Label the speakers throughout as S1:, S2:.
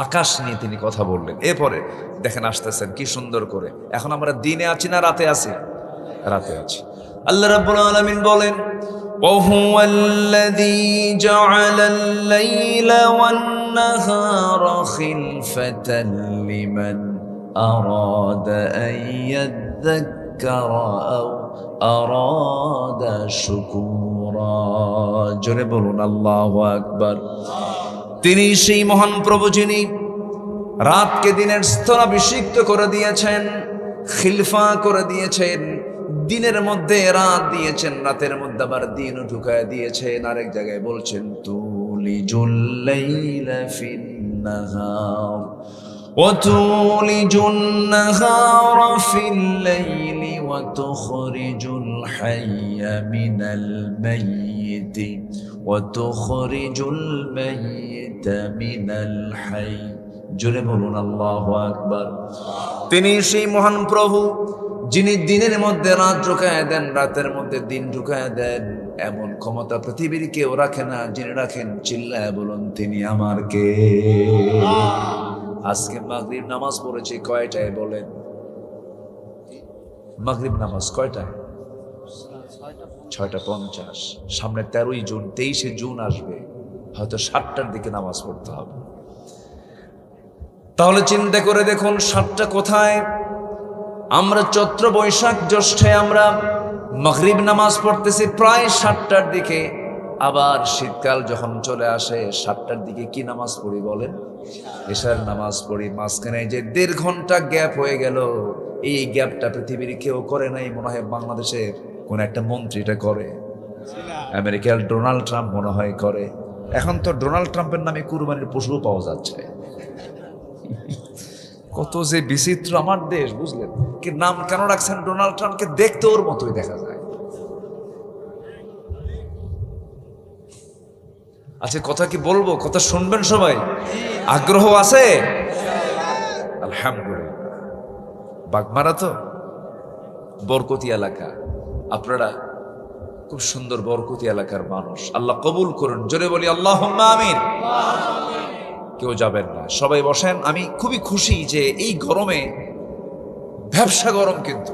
S1: আকাশ নিয়ে তিনি কথা বললেন। এরপরে দেখেন আসতেছেন কি সুন্দর করে। এখন আমরা দিনে আছি না রাতে আছি? রাতে আছি। আল্লাহ রাব্বুল আলামিন বলেন, وهو الذي جعل الليل والنهار خلفة لمن أراد أن يذكر أو أراد شكورا। জোরে বলুন আল্লাহু আকবার। তিনি সেই মহান প্রভু যিনি রাতকে দিনের স্থলাভিষিক্ত করে দিয়েছেন, খিলফা করে দিয়েছেন, দিনের মধ্যে রাত দিয়েছেন, রাতের মধ্যে আবার দিন ঢুকায় দিয়েছেন। আরেক জায়গায় বলছেন তুলিজুল লাইলা ফিন নাহার ওয়া তুলিজুন নাহারা ফিল লাইলি ওয়া তুখরিজুল হাইয়া মিনাল মাইয়িতি ওয়া তুখরিজুল মাইয়িতা মিনাল হাই। জোরে বলুন আল্লাহু আকবার। তিনি সেই মহান প্রভু যিনি দিনের মধ্যে রাত ঢুকায় দেন, রাতের মধ্যে দিন ঢুকায় দেন। এমন ক্ষমতা পৃথিবীর কেউ রাখে না। যিনি রাখেন চিল্লায় বলুন তিনি আমার কে। আজকে মাগরিব নামাজ পড়েছি কয়টায় বলেন? মাগরিব নামাজ কয়টায়? 6:50। সামনে 13ই জুন, 23শে জুন আসবে, হয়তো 7টার দিকে নামাজ পড়তে হবে। তাহলে চিন্তা করে দেখুন 7টা কোথায়? আমরা চৈত্র বৈশাখ জ্যৈষ্ঠে আমরা মাগরিব নামাজ পড়তেছি প্রায় 7টার দিকে। আবার শীতকাল যখন চলে আসে 7টার দিকে কি নামাজ পড়ি বলেন? এশার নামাজ পড়ি। মাঝখানে যে 1.5 ঘন্টা গ্যাপ হয়ে গেল, এই গ্যাপটা পৃথিবীর কেউ করে নাই। মনে হয় বাংলাদেশের কোন একটা মন্ত্রী এটা করে, আমেরিকার ডোনাল্ড ট্রাম্প মনে হয় করে। এখন তো ডোনাল্ড ট্রাম্পের নামে কুরবানির পশুও পাওয়া যাচ্ছে। কত যে বিচিত্র আমার দেশ, বুঝলেন? কি নাম কেন রাখছেন ডোনাল্ড ট্রাম্পকে? দেখতে ওর মতোই দেখা যায়। আচ্ছা, কথা কি বলবো? কথা শুনবেন সবাই? আগ্রহ আছে? আলহামদুলিল্লাহ। বাগমারা তো বরকতি এলাকা, আপনারা খুব সুন্দর বরকতি এলাকার মানুষ। আল্লাহ কবুল করুন। জোরে বলি আল্লাহুম্মা আমিন। কেউ যাবেন না, সবাই বসেন। আমি খুবই খুশি যে এই গরমে, ব্যবসা গরম কিন্তু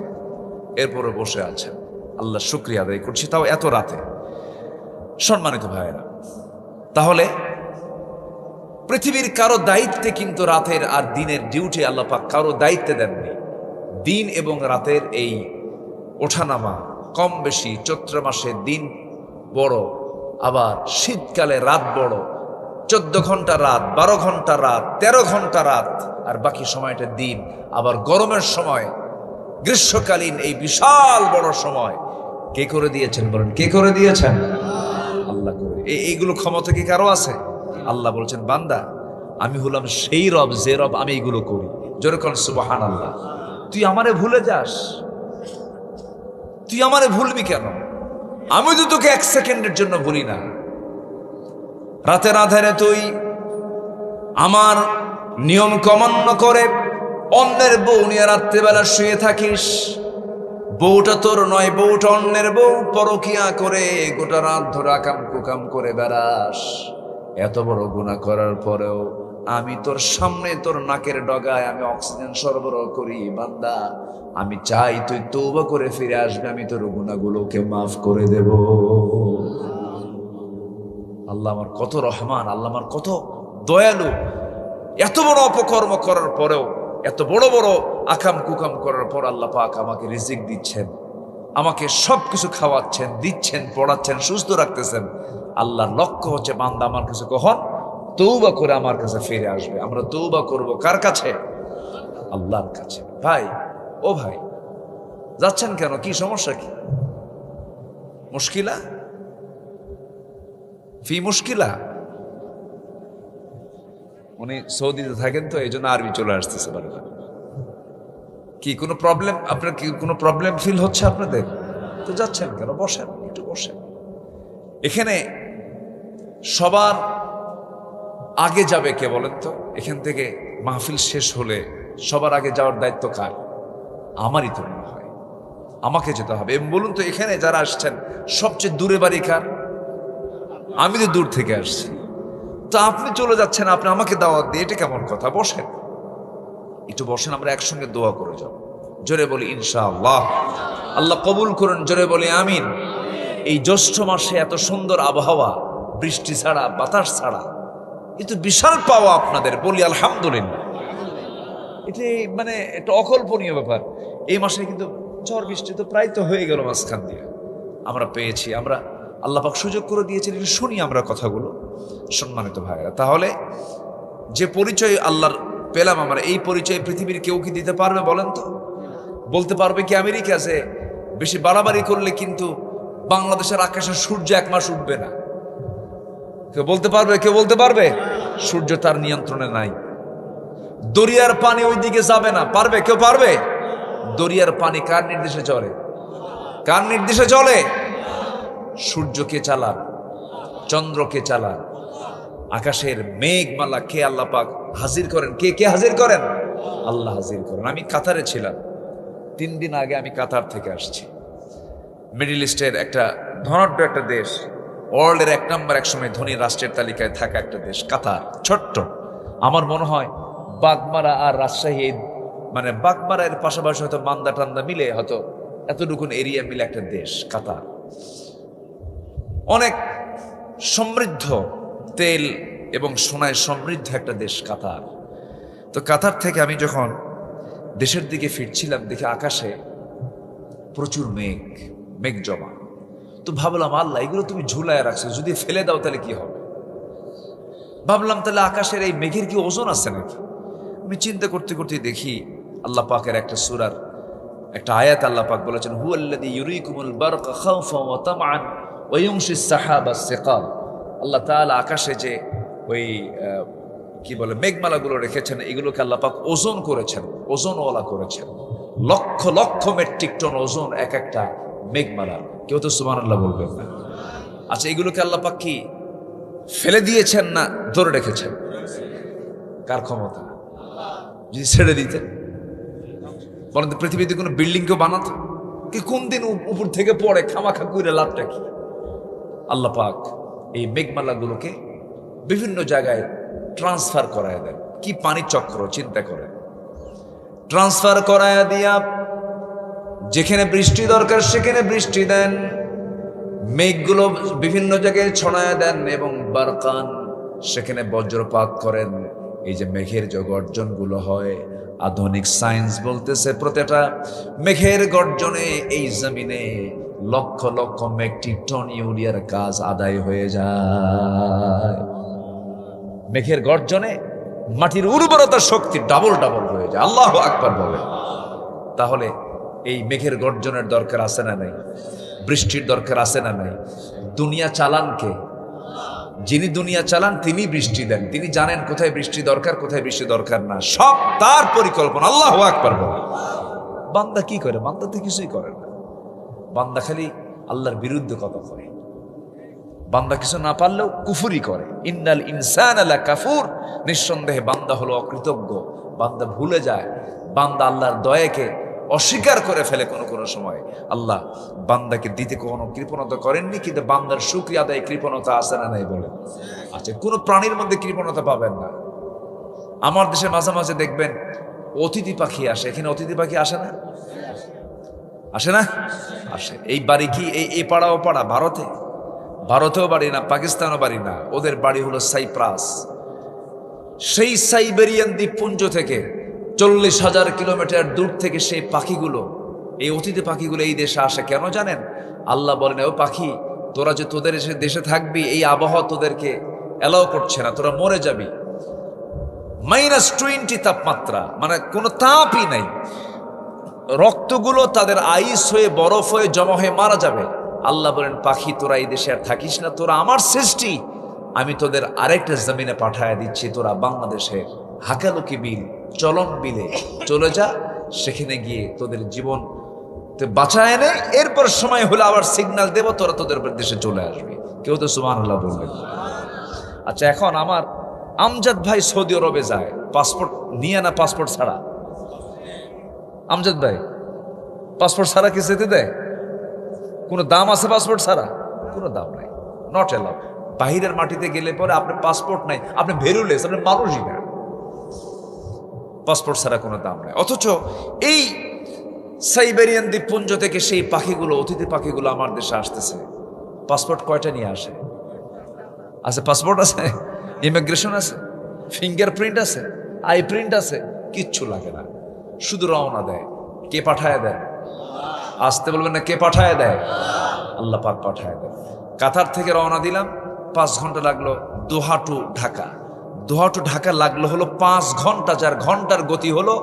S1: এরপরে বসে আছেন। আল্লাহ শুকরিয়া আদায় করছি, তাও এত রাতে। সম্মানিত ভাইয়েরা, তাহলে পৃথিবীর কারো দায়িত্বে কিন্তু রাতের আর দিনের ডিউটি আল্লাহ পাক কারো দায়িত্বে দেননি। দিন এবং রাতের এই ওঠানামা কম বেশি, চৈত্র মাসে দিন বড়, আবার শীতকালে রাত বড়। 14 ঘন্টা রাত, 12 ঘন্টা রাত, 13 ঘন্টা রাত, আর বাকি সময়টা দিন। আবার গরমের সময়, গ্রীষ্মকালীন এই বিশাল বড় সময় কে করে দিয়েছেন বলেন? কে করে দিয়েছেন? আল্লাহ করে। এইগুলো ক্ষমতা কি কারো আছে? আল্লাহ বলছেন বান্দা আমি হলাম সেই রব যে রব আমি এইগুলো করি। যেরকম সুবহানাল্লাহ। তুই আমারে ভুলে যাস? তুই আমারে ভুলবি কেন? আমি তো তোকে 1 সেকেন্ডের জন্য ভুলি না। রাতের আধারে তুই আমার নিয়ম অমান্য করে অন্যের বউ নিয়ে রাত্রেবেলা শুয়ে থাকিস। বউটা তোর নয়, বউটা অন্যের বউ। পরকিয়া করে গোটা রাত ধরে আকাম কুকাম করে বেড়াস। এত বড় গুনাহ করার পরেও আমি তোর সামনে, তোর নাকের ডগায় আমি অক্সিজেন সরবরাহ করি। বান্দা আমি চাই তুই তওবা করে ফিরে আসবে, আমি তোর গুনাহগুলোকে মাফ করে দেব। আল্লাহ আমার কত রহমান, আল্লাহ আমার কত দয়ালু। এত বড় অপকর্ম করার পরেও, এত বড় বড় আকাম কুকাম করার পর আল্লাহ পাক আমাকে রিজিক দিচ্ছেন, আমাকে সবকিছু খাওয়াচ্ছেন, দিচ্ছেন, পড়াচ্ছেন, সুস্থ রাখতেছেন। আল্লাহর লক্ষ্য হচ্ছে বান্দা আমার কাছে কখন তওবা করে আমার কাছে ফিরে আসবে। আমরা তওবা করব কার কাছে? আল্লাহর কাছে। ভাই, ও ভাই, যাচ্ছেন কেন? কি সমস্যা? কি মুশকিলা? ফি মুশকিলা? উনি সৌদিতে থাকেন তো এই জন্য আরবি চলে আসতেছে বারবার। কি কোনো প্রবলেম? আপনার কি কোনো প্রবলেম ফিল হচ্ছে আপনাদের? তো যাচ্ছেন কেন? বসেন, একটু বসেন। এখানে সবার আগে যাবে কে বলেন তো? এখান থেকে মাহফিল শেষ হলে সবার আগে যাওয়ার দায়িত্ব কার? আমারই তো মনে হয়, আমাকে যেতে হবে। এবং বলুন তো এখানে যারা আসছেন সবচেয়ে দূরে বাড়ি কার? আমি তো দূর থেকে আসছি। তো আপনি চলে যাচ্ছেন, আপনি আমাকে দাওয়াত দিয়ে, এটা কেমন কথা? বসেন, একটু বসেন, আমরা একসঙ্গে দোয়া করে যাব। জোরে বলি ইনশাআল্লাহ। আল্লাহ কবুল করুন, জোরে বলি আমিন। এই জ্যৈষ্ঠ মাসে এত সুন্দর আবহাওয়া, বৃষ্টি ছাড়া, বাতাস ছাড়া, এটা বিশাল পাওয়া আপনাদের, বলি আলহামদুলিল্লাহ। এটা মানে একটা অকল্পনীয় ব্যাপার। এই মাসে কিন্তু ঝড় বৃষ্টি তো প্রায় তো হয়ে গেল, মাঝখান দিয়ে আমরা পেয়েছি, আমরা আল্লাহ পাক সুযোগ করে দিয়েছেন, এটা শুনি আমরা কথাগুলো। সম্মানিত ভাইরা, তাহলে যে পরিচয় আল্লাহর পেলাম আমরা, এই পরিচয় পৃথিবীর কেউ কি দিতে পারবে বলেন তো? বলতে পারবে কি আমেরিকা যে বেশি বাড়াবাড়ি করলে কিন্তু বাংলাদেশের আকাশে সূর্য এক মাস উঠবে না? কেউ বলতে পারবে? কেউ বলতে পারবে? সূর্য তার নিয়ন্ত্রণে নাই। দরিয়ার পানি ওই দিকে যাবে না, পারবে? কেউ পারবে? দরিয়ার পানি কার নির্দেশে চলে? কার নির্দেশে চলে? সূর্যকে চালান, চন্দ্রকে চালান, আকাশের মেঘমালা কে? আল্লাহ পাক হাজির করেন। কে কে হাজির করেন? আল্লাহ হাজির করেন। আমি কাতারে ছিলাম 3 দিন আগে, আমি কাতার থেকে আসছি। মিডল ইস্টের একটা ধনাঢ্য একটা দেশ, ওয়ার্ল্ডের 1 নম্বর একসময় ধনী রাষ্ট্রের তালিকায় থাকা একটা দেশ কাতার। ছোট্ট, আমার মনে হয় বাগমারা আর রাজশাহী, মানে বাগমারা এর পাশাপাশি হয়তো মান্দা টান্দা মিলে হয়তো এতটুকুন এরিয়া মিলে একটা দেশ কাতার। অনেক সমৃদ্ধ, তেল এবং সোনায় সমৃদ্ধ একটা দেশ কাতার। তো কাতার থেকে আমি যখন দেশের দিকে ফিরছিলাম, দেখি আকাশে প্রচুর মেঘ জমা। তো ভাবলাম, আল্লাহ এগুলো তুমি ঝুলায় রাখছো, যদি ফেলে দাও তাহলে কি হবে? ভাবলাম তাহলে আকাশের এই মেঘের কি ওজন আছে নাকি? আমি চিন্তা করতে করতে দেখি আল্লাহ পাকের একটা সূরার একটা আয়াত, আল্লাহ পাক বলেছেন, হুয়াল্লাযী ইউরীকুমুল বারকা খাওফান ওয়া তামআন ওয়া ইউনশিস সাহাবাস সিকাল। আল্লাহ তাআলা আকাশে যে ওই কি বলে মেঘমালাগুলো রেখেছেন, এগুলোকে আল্লাহ পাক ওজন করেছেন, ওজনওয়ালা করেছেন। লক্ষ লক্ষ মেট্রিক টন ওজন এক একটা মেঘমালা। কেউ তো সুবহানাল্লাহ বলবেন না? আচ্ছা, এগুলোকে আল্লাহ পাক কি ফেলে দিয়েছেন না ধরে রেখেছেন? কার ক্ষমতা? যদি ছেড়ে দিতেন, বলেন তো, পৃথিবীতে কোনো বিল্ডিং কেউ বানাতো কি? কোন দিন উপর থেকে পড়ে খামাখা করে লাভটা কি? আল্লাহ পাক এই মেঘমালাগুলোকে বিভিন্ন জায়গায় ট্রান্সফার করায় দেন। কি পানির চক্র চিন্তা করে! ট্রান্সফার করায় দিয়া যেখানে বৃষ্টি দরকার সেখানে বৃষ্টি দেন, মেঘগুলো বিভিন্ন জায়গায় ছড়ায় দেন, এবং বারকান সেখানে বজ্রপাত করেন। এই যে মেঘের যে গর্জনগুলো হয়, আধুনিক সায়েন্স বলতেছে প্রতিটা মেঘের গর্জনে এই জমিনে লক্ষ লক্ষ মেট্রিক টন ইউরিয়ার কাজ আদায় হয়ে যায়। মেঘের গর্জনে মাটির উর্বরতা শক্তি ডাবল ডাবল হয়ে যায়। আল্লাহু আকবার বলেন। তাহলে এই মেঘের গর্জনের দরকার আছে না নাই? বৃষ্টির দরকার আছে না নাই? দুনিয়া চালান কে? যিনি দুনিয়া চালান তিনি বৃষ্টি দেন, তিনি জানেন কোথায় বৃষ্টি দরকার, কোথায় বৃষ্টি দরকার না, সব তার পরিকল্পনা। আল্লাহু আকবার বলেন। বান্দা কি করে? বান্দা তো কিছুই করে না। বান্দা খালি আল্লাহর বিরুদ্ধে কথা করে। বান্দা কিছু না পারলেও কুফরি করে। ইন্নাল ইনসানা লাকাফুর, নিঃসন্দেহে বান্দা হলো অকৃতজ্ঞ। বান্দা ভুলে যায়, বান্দা আল্লাহর দয়াকে অস্বীকার করে ফেলে কোনো কোনো সময়। আল্লাহ বান্দাকে দিতে কোনো কৃপণতা করেননি, কিন্তু বান্দার শুকরিয়া আদায় কৃপণতা আসে না নাই বলেন? আচ্ছা, কোনো প্রাণীর মধ্যে কৃপণতা পাবেন না। আমার দেশে মাঝে মাঝে দেখবেন অতিথি পাখি আসে, এখানে অতিথি পাখি আসে না? আসে না? আসে। এই বাড়ি কি এই পাড়া ও পাড়া? ভারতেও বাড়ি না, পাকিস্তানও বাড়ি না, ওদের বাড়ি হলো সাইপ্রাস। সেই সাইবেরিয়ান দ্বীপপুঞ্জ থেকে 40,000 কিলোমিটার দূর থেকে সেই পাখিগুলো, এই অতিথি পাখিগুলো এই দেশে আসে। কেন জানেন? আল্লাহ বলেন, ও পাখি, তোরা যে তোদের দেশে থাকবি, এই আবহাওয়া তোদেরকে অ্যালাউ করছে না, তোরা মরে যাবি। -20 তাপমাত্রা, মানে কোনো তাপই নাই। রক্তগুলো তাদের আইস হয়ে বরফ হয়ে জমা হয়ে মারা যাবে। আল্লাহ বলেন, পাখি তোরা এই দেশে আর থাকিস না, তোরা আমার সৃষ্টি, আমি তোদের আরেকটা জমিনে পাঠায় দিচ্ছি। তোরা বাংলাদেশে হাকালুকি বিল, চলন বিলে চলে যা, সেখানে গিয়ে তোদের জীবন বাঁচায় নে। এরপর সময় হলে আবার সিগন্যাল দেব, তোরা তোদের দেশে চলে আসবি। কেউ তো সুবহানাল্লাহ বলবেন। আচ্ছা, এখন আমার আমজাদ ভাই সৌদি আরবে যায়, পাসপোর্ট নিয়ে না পাসপোর্ট ছাড়া? আমজাদ ভাই পাসপোর্ট ছাড়া কি যেতে দেয়? কোনো দাম আছে পাসপোর্ট ছাড়া? কোনো দাম নাই, নট এলাউড। বাহিরের মাটিতে গেলে পরে আপনার পাসপোর্ট নাই, আপনি ভেরুলেস, আপনি মানুষই না, পাসপোর্ট ছাড়া কোনো দাম নাই। অথচ এই সাইবেরিয়ান দ্বীপপুঞ্জ থেকে সেই পাখিগুলো, অতিথি পাখিগুলো আমার দেশে আসতেছে। পাসপোর্ট কয়টা নিয়ে আসে? আছে, পাসপোর্ট আছে, ইমিগ্রেশন আছে, ফিঙ্গারপ্রিন্ট আছে, আই প্রিন্ট আছে, কিচ্ছু লাগে না, শুধু রওনা দেয়। কে পাঠায় দেয়? আসতে বলবেন না, কে পাঠায় দেয়? আল্লাহ পাক পাঠায় দেয়। কাতার থেকে রওনা দিলাম, 5 ঘন্টা লাগলো দোহা টু ঢাকা। দোহা টু ঢাকা লাগলো হলো 5 ঘন্টা, যার ঘন্টার গতি হলো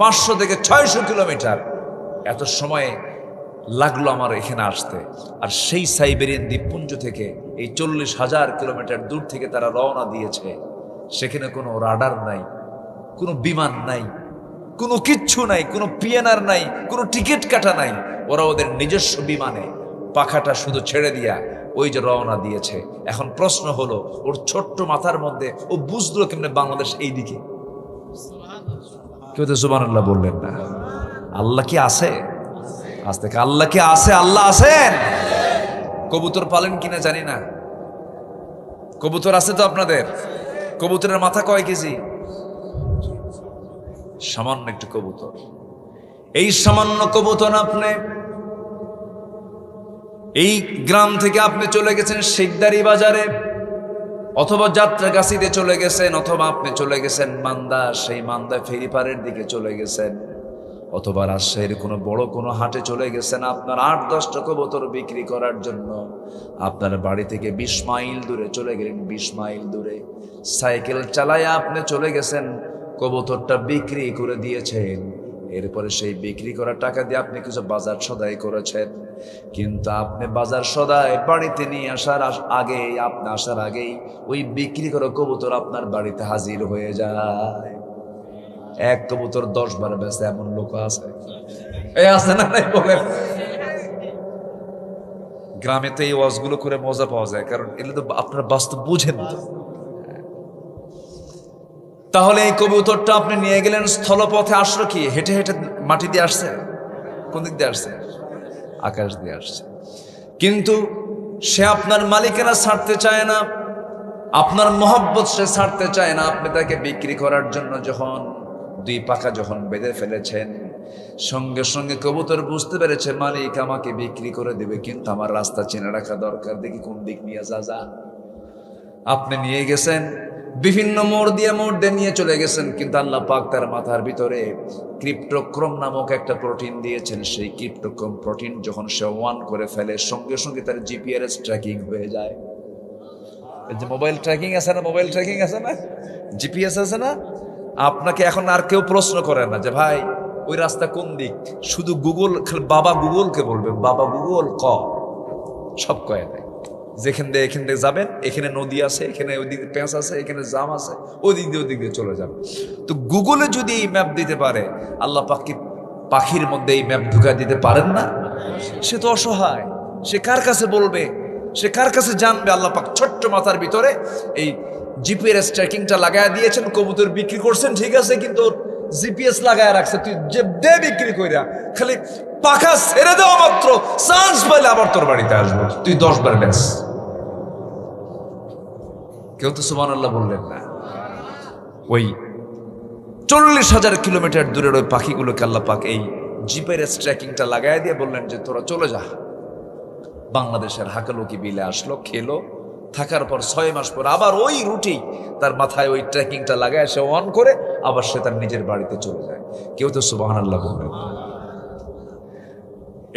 S1: 500 থেকে 600 কিলোমিটার। এত সময় লাগলো আমার এখানে আসতে। আর সেই সাইবেরিয়ান দ্বীপপুঞ্জ থেকে এই 40,000 কিলোমিটার দূর থেকে তারা রওনা দিয়েছে। সেখানে কোনো রাডার নাই, কোনো বিমান নাই, কোনো কিচ্ছু নাই, কোনো পিএনআর নাই, কোনো টিকিট কাটা নাই। ওরা ওদের নিজস্ব বিমানে পাখাটা শুধু ছেড়ে দিয়া ওই যে রওনা দিয়েছে। এখন প্রশ্ন হলো, ওর ছোট্ট মাথার মধ্যে ও বুঝলো কেমনে বাংলাদেশ এই দিকে? কেউ তো সুবহানাল্লাহ বললেন না। আল্লাহ কি আছে? আজ থেকে আল্লাহ কি আছে? আল্লাহ আছেন। কবুতর পালেন কিনা জানি না, কবুতর আছে তো আপনাদের? কবুতরের মাথা কয় কেজি? সামান্য একটু কবুতর। এই সামান্য কবুতর আপনি এই গ্রাম থেকে আপনি চলে গেছেন শিকদারি বাজারে, অথবা যাত্রাগাছিতে চলে গেছেন, অথবা আপনি চলে গেছেন মান্দা, সেই মান্দা ফেরিপাড়ের দিকে চলে গেছেন, অথবা রাজশাহীর কোনো বড় কোনো হাটে চলে গেছেন আপনার 8-10টা কবুতর বিক্রি করার জন্য। আপনার বাড়ি থেকে 20 মাইল দূরে চলে গেলেন, 20 মাইল দূরে সাইকেল চালায় আপনি চলে গেছেন, কবুতরটা বিক্রি করে দিয়েছেন। এরপরে সেই বিক্রি করা টাকা দিয়ে আপনি কিছু বাজার সদাই করেছেন। কিন্তু আপনি বাজার সদাই বাড়িতে নিয়ে আসার আগেই ওই বিক্রি করা কবুতর আপনার বাড়িতে হাজির হয়ে যায়। এক কবুতর 10 বার বেঁচে এমন লোক আছে, এই আছে না? নাই বলেন। গ্রামে তো এই ওয়াজগুলো করে মজা পাওয়া যায়, কারণ এগুলো তো আপনার বাস্তব বুঝেন তো। তাহলে এই কবুতরটা আপনি নিয়ে গেলেন, স্থলপথে আসলো কি? হেঁটে হেঁটে মাটি দিয়ে আসছে? কোন দিক দিয়ে আসছে? আকাশ দিয়ে আসছে। কিন্তু সে আপনার মালিকেরা ছাড়তে চায় না, আপনার মহব্বত সে ছাড়তে চায় না। আপনি তাকে বিক্রি করার জন্য যখন 2 পাখা যখন বেঁধে ফেলেছেন, সঙ্গে সঙ্গে কবুতর বুঝতে পেরেছে মালিক আমাকে বিক্রি করে দেবে, কিন্তু আমার রাস্তা চেনে রাখা দরকার, দেখি কোন দিক নিয়ে যা। আপনি নিয়ে গেছেন, বিভিন্ন মোড় দিয়ে নিয়ে চলে গেছেন, কিন্তু আল্লাহ পাক তার মাথার ভিতরে ক্রিপ্টোক্রম নামক একটা প্রোটিন দিয়েছেন। সেই ক্রিপ্টোক্রম প্রোটিন যখন সে অন করে ফেলে, সঙ্গে সঙ্গে তার জিপিএস ট্র্যাকিং হয়ে যায়। এই যে মোবাইল ট্র্যাকিং আছে না, মোবাইল ট্র্যাকিং আছে না, জিপিএস আছে না? আপনাকে এখন আর কেউ প্রশ্ন করে না যে ভাই ওই রাস্তা কোন দিক, শুধু গুগল, বাবা গুগলকে বলবেন, বাবা গুগল সব কয়ে দেয়। যেখান দিয়ে এখান থেকে যাবেন, এখানে নদী আছে, এখানে ওই দিকে পেঁচ আছে, এখানে জাম আছে, ওই দিক দিয়ে চলে যাবে। তো গুগলে যদি এই ম্যাপ দিতে পারে, আল্লাহ পাক কি পাখির মধ্যে এই ম্যাপ ঢুকা দিতে পারেন না? সে তো অসহায়, সে কার কাছে বলবে, সে কার কাছে জানবে? আল্লাহ পাক ছোট্ট মাথার ভিতরে এই জিপিএস ট্র্যাকিংটা লাগায় দিয়েছেন। কবুতর বিক্রি করছেন ঠিক আছে, কিন্তু জিপিএস লাগায় রাখছে, তুই যে দে বিক্রি কইরা, খালি পাখা ছেড়ে দেওয়া মাত্র চান্স পাইলে আবার তোর বাড়িতে আসবো, তুই 10 বার বেশ। কেউ তো সুবহানাল্লাহ বললেন না। ওই 40,000 কিলোমিটার দূরের ওই পাখিগুলোকে আল্লাহ পাক এই জিপিএস ট্র্যাকিংটা লাগায় দিয়ে বললেন যে তোরা চলে যা। বাংলাদেশের হাকালুকি বিলে আসলো, খেলো, থাকার পর 6 মাস পর আবার ওই রুটি তার মাথায় ওই ট্র্যাকিংটা লাগায় সে অন করে আবার সে তার নিজের বাড়িতে চলে যায়। কেউ তো সুবহানাল্লাহ বললেন।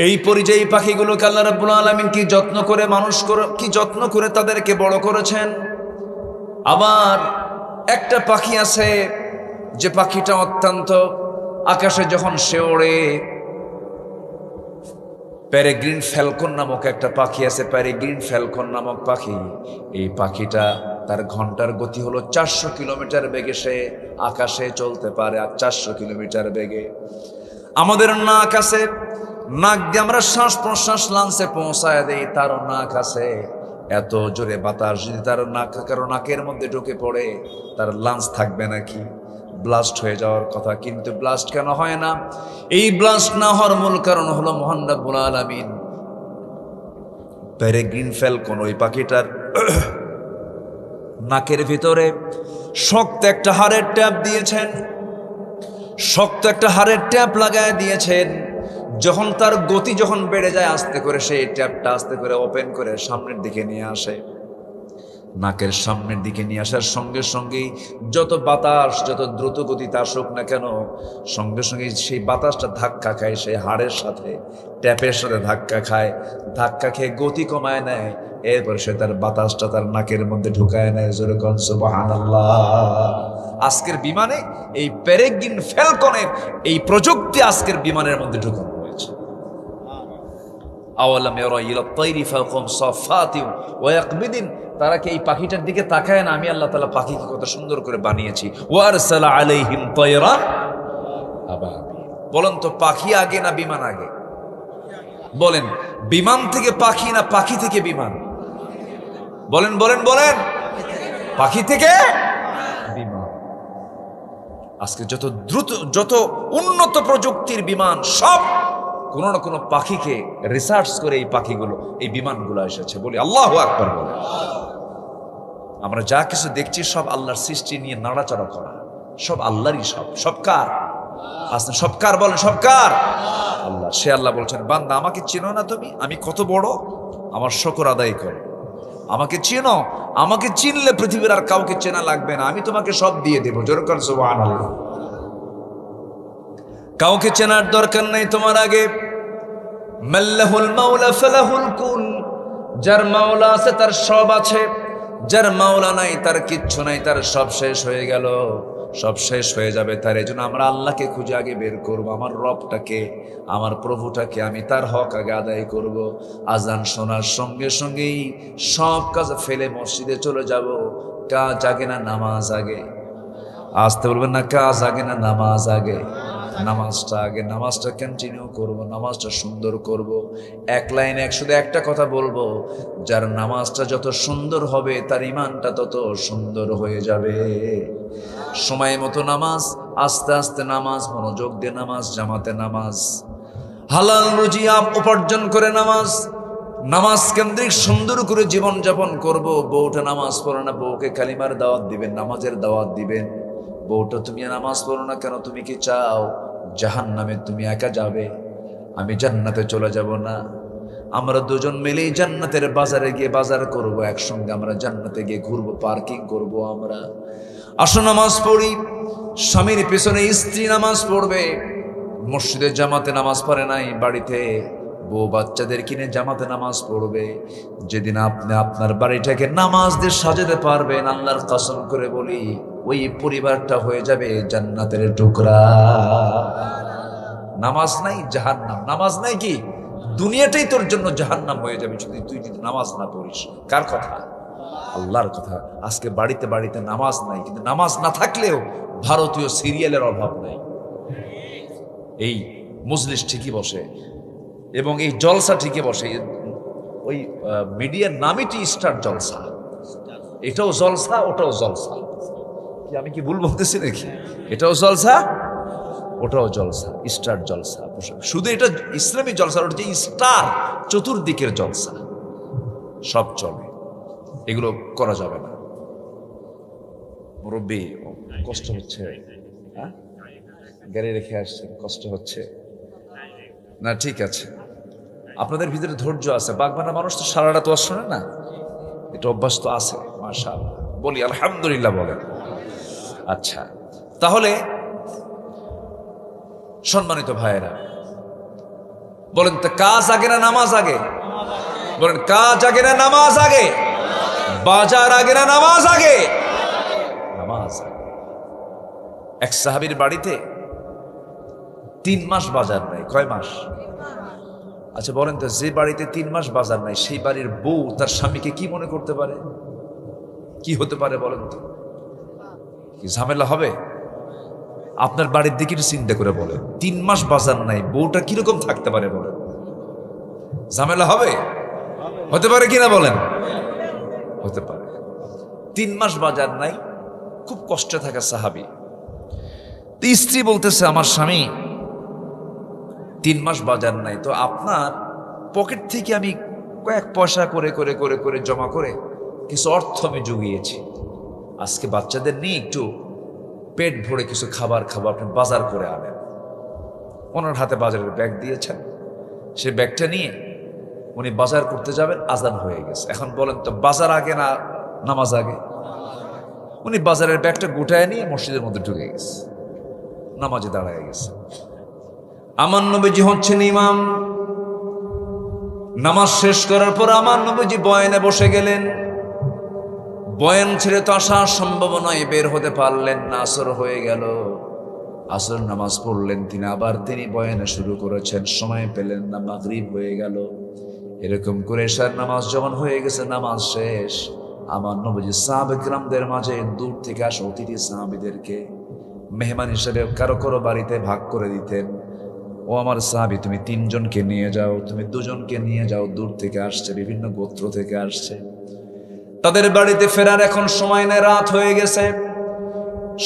S1: এই পরিযায়ী পাখিগুলোকে আল্লাহ রাব্বুল আলামিন কি যত্ন করে মানুষ করে, কি যত্ন করে তাদেরকে বড় করেছেন। আবার একটা পাখি আছে যে পাখিটা অত্যন্ত, আকাশে যখন সে ওড়ে, প্যারেগ্রিন ফ্যালকন নামক একটা পাখি আছে, প্যারেগ্রিন ফ্যালকন নামক পাখি। এই পাখিটা তার ঘন্টার গতি হলো 400 কিলোমিটার বেগে সে আকাশে চলতে পারে, আর 400 কিলোমিটার বেগে। আমাদের নাক আছে, নাক দিয়ে আমরা শ্বাস প্রশ্বাস লাঞ্চে পৌঁছায় দেই, তারও নাক আছে। এত জোরে বাতাস যদি তার নাকের মধ্যে ঢুকে পড়ে, তার লাঞ্চ থাকবে নাকি? ব্লাস্ট হয়ে যাওয়ার কথা। কিন্তু ব্লাস্ট কেন হয় না? এই ব্লাস্ট না হওয়ার মূল কারণ হলো মহান রব্বুল আলামিন পেরেগ্রিন ফ্যালকন ওই পাখিটার নাকের ভিতরে শক্ত একটা হাড়ের ট্যাপ দিয়েছেন, শক্ত একটা হাড়ের ট্যাপ লাগায় দিয়েছেন। যখন তার গতি যখন বেড়ে যায় আস্তে করে সেই ট্যাপটা আস্তে করে ওপেন করে সামনের দিকে নিয়ে আসে। নাকের সামনের দিকে নিয়ে আসার সঙ্গে সঙ্গেই যত বাতাস যত দ্রুত গতিতে আসুক না কেন, সঙ্গে সঙ্গে সেই বাতাসটা ধাক্কা খায় সেই হাড়ের সাথে, ট্যাপের সাথে ধাক্কা খায়, ধাক্কা খেয়ে গতি কমায় নেয়। এরপর সে তার বাতাসটা তার নাকের মধ্যে ঢুকায় নেয়। জোরে কোন সুবহানাল্লাহ। আজকের বিমানে এই পেরেগ্রিন ফ্যালকনের এই প্রযুক্তি আজকের বিমানের মধ্যে ঢুকানো হয়েছে। আওয়ালাম ইয়ারা ইলা তাইরি ফাওকাহুম সাফাতিন ওয়া ইয়াকবিদিন, তারা কি এই পাখিটার দিকে তাকায় না? আমি আল্লাহ তাআলা পাখিকে কত সুন্দর করে বানিয়েছি। ওয়া আরসালা আলাইহিম তায়রা আবাবিল। বলেন তো পাখি আগে না বিমান আগে? বলেন বিমান থেকে পাখি না পাখি থেকে বিমান? বলেন বলেন বলেন, পাখি থেকে বিমান। আজকে যত দ্রুত যত উন্নত প্রযুক্তির বিমান সব কোনো না কোনো পাখিকে রিসার্চ করে এই পাখিগুলো এই বিমানগুলো এসেছে। বলি আল্লাহু আকবার। বলে আমরা যা কিছু দেখছি সব আল্লাহর সৃষ্টি নিয়ে নাড়াচাড়া করা, সব আল্লাহরই। সব সব কার? আসলে সব কার? বলেন সব কার? আল্লাহ। সে আল্লাহ বলছেন, বান্দা আমাকে চেনো না তুমি? আমি কত বড়, আমার শুকর আদায় করো। আমাকে চেনো? আমাকে চিনলে পৃথিবীর আর কাউকে চেনা লাগবে না, আমি তোমাকে সব দিয়ে দেবো। জোরে কর সুবহানাল্লাহ। কাউকে চেনার দরকার নেই তোমার আগে। মাল্লাহুল মাওলা ফালাহুল কুল। যার মাওলা আছে তার সব আছে, যার মাওলা নাই তার কিচ্ছু নাই, তার সব শেষ হয়ে গেল, সব শেষ হয়ে যাবে তার। এই জন্য আমরা আল্লাহকে খুঁজে আগে বের করব। আমার রবটাকে, আমার প্রভুটাকে আমি তার হক আগে আদায় করব। আজান শোনার সঙ্গে সঙ্গেই সব কাজ ফেলে মসজিদে চলে যাব। কাজ আগে না নামাজ আগে? আসতে বলবেন না, কাজ আগে না নামাজ আগে? নামাজটা আগে। নামাজটা কন্টিনিউ করব, নামাজটা সুন্দর করব। এক লাইনে শুধু একটা কথা বলবো, যার নামাজটা যত সুন্দর হবে তার ইমানটা তত সুন্দর হয়ে যাবে। সময় মতো নামাজ, আস্তে আস্তে নামাজ, মনোযোগ দিয়ে নামাজ, জামাতে নামাজ, হালাল রুজি উপার্জন করে নামাজ, নামাজ কেন্দ্রিক সুন্দর করে জীবন যাপন করব। বউটা নামাজ পড়ে না, বউকে কালিমার দাওয়াত দিবেন, নামাজের দাওয়াত দিবেন। বউটা তুমি নামাজ পড়ো না কেন? তুমি কি চাও জাহান্নামে তুমি একা যাবে? আমি জান্নাতে চলে যাব না? আমরা দুজন মিলেই জান্নাতের বাজারে গিয়ে বাজার করব, একসঙ্গে আমরা জান্নাতে গিয়ে ঘুরবো, পার্কিং করব। আমরা আসো নামাজ পড়ি। স্বামীর পেছনে স্ত্রী নামাজ পড়বে। মসজিদে জামাতে নামাজ পড়ে নাই, বাড়িতে বউ বাচ্চাদের কিনে জামাতে নামাজ পড়বে। যেদিন আপনি আপনার বাড়িটাকে নামাজ দিয়ে সাজাতে পারবেন, আল্লাহর কসম করে বলি ওই পরিবারটা হয়ে যাবে জান্নাতের টুকরা। নামাজ নাই জাহান্নাম, নামাজ নাই কি দুনিয়াটাই তোর জন্য জাহান্নাম হয়ে যাবে যদি তুই নামাজ না পড়িস। কার কথা? আল্লাহর কথা। আজকে বাড়িতে বাড়িতে নামাজ নাই, কিন্তু নামাজ না থাকলেও ভারতীয় সিরিয়ালের অভাব নাই। এই মজলিস ঠিকই বসে এবং এই জলসা ঠিকই বসে। ওই মিডিয়ার নামই টি স্টার জলসা। এটাও জলসা, ওটাও জলসা। কি আমি কি ভুল বলতেছি নাকি? এটাও জলসা, ওটাও জলসা, স্টার জলসা। শুধু এটা ইসলামী জলসা, ওটা যে স্টার চতুর্দিকের জলসা, সব চলে। এগুলো করা যাবে না। মুরব্বী কষ্ট হচ্ছে, হ্যাঁ গাড়ি রেখে আসছেন, কষ্ট হচ্ছে না? ঠিক আছে, আপনাদের ভিতরে ধৈর্য আছে। বাগবানা মানুষ তো সারাটা তো শোনে না, এটা অভ্যাস তো আছে। মাশাআল্লাহ, বলি আলহামদুলিল্লাহ বলেন। আচ্ছা, তাহলে সম্মানিত ভাইয়েরা বলেন তো, কাজ আগে না নামাজ আগে? বলেন কাজ আগে না নামাজ আগে? বাজার আগে না নামাজ আগে? নামাজ আগে। এক সাহাবীর বাড়িতে 3 মাস বাজার নাই। কয় মাস? আচ্ছা বলেন তো, যে বাড়িতে 3 মাস বাজার নাই সেই বাড়ির বউ তার স্বামীকে কি মনে করতে পারে? কি হতে পারে বলেন তো? কি ঝামেলা হবে? আপনার বাড়ির দিকে একটু চিন্তা করে বলেন, 3 মাস বাজার নাই, বউটা কিরকম থাকতে পারে বলেন? ঝামেলা হবে? হতে পারে কিনা বলেন? হতে পারে। 3 মাস বাজার নাই, খুব কষ্টে থাকা সাহাবী। স্ত্রী বলতেছে, আমার স্বামী 3 মাস বাজার নাই, তো আপনার পকেট থেকে আমি কয়েক পয়সা করে করে করে করে জমা করে কিছু অর্থ আমি জুগিয়েছি, আজকে বাচ্চাদের নিয়ে একটু পেট ভরে কিছু খাবার খাবো, আপনি বাজার করে আনেন। ওনার হাতে বাজারের ব্যাগ দিয়েছেন, সে ব্যাগটা নিয়ে উনি বাজার করতে যাবেন, আজান হয়ে গেছে। এখন বলেন তো বাজার আগে না নামাজ আগে? উনি বাজারের ব্যাগটা গোটায় নিয়ে মসজিদের মধ্যে ঢুকে গেছে, নামাজে দাঁড়ায় গেছে। আমার নবীজি হচ্ছেন ইমাম। নামাজ শেষ করার পর আমার নবীজি বয়ানে বসে গেলেন। বয়ান ছেড়ে তো আসা সম্ভব নয়, বের হতে পারলেন না। আসর হয়ে গেল, আসর নামাজ পড়লেন তিনি, আবার তিনি বয়ানে শুরু করেছেন, সময় পেলেন না, মাগরিব হয়ে গেল। এরকম করে এশার নামাজ যখন হয়ে গেছে, নামাজ শেষ, আমার নবীজি সাহাবে কিরামদের মাঝে দূর থেকে আসা অতিথি সাহাবীদেরকে মেহমান হিসেবে কারো কারো বাড়িতে ভাগ করে দিতেন। ও আমার সাহাবী, তুমি 3 জনকে নিয়ে যাও, তুমি 2 জনকে নিয়ে যাও, দূর থেকে আসছে, বিভিন্ন গোত্র থেকে আসছে, তাদের বাড়িতে ফেরার এখন সময় নেই, রাত হয়ে গেছে।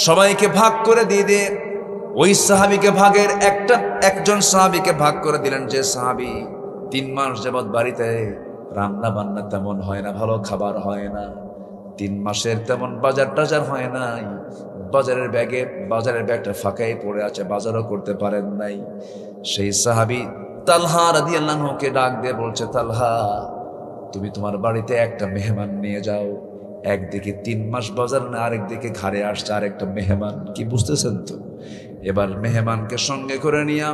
S1: সবাইকে ভাগ করে দিয়ে দিয়ে ওই সাহাবীকে ভাগের একজন সাহাবীকে ভাগ করে দিলেন, যে সাহাবী 3 মাস যাবৎ বাড়িতে রান্না বান্না তেমন হয় না, ভালো খাবার হয় না, 3 মাসের তেমন বাজার টাজার হয় নাই, বাজারের ব্যাগটা ফাঁকাই পড়ে আছে, বাজারও করতে পারেন নাই। সেই সাহাবী তালহা রাদিয়াল্লাহু আনহুকে ডাক দিয়ে বলছে, তালহা, তুমি তোমার বাড়িতে একটা মেহমান নিয়ে যাও। একদিকে 3 মাস বাজার না, আরেকদিকে ঘাড়ে আসছে আরেকটা মেহমান। কি বুঝতেছেন তো? এবার মেহমানকে সঙ্গে করে নিয়ে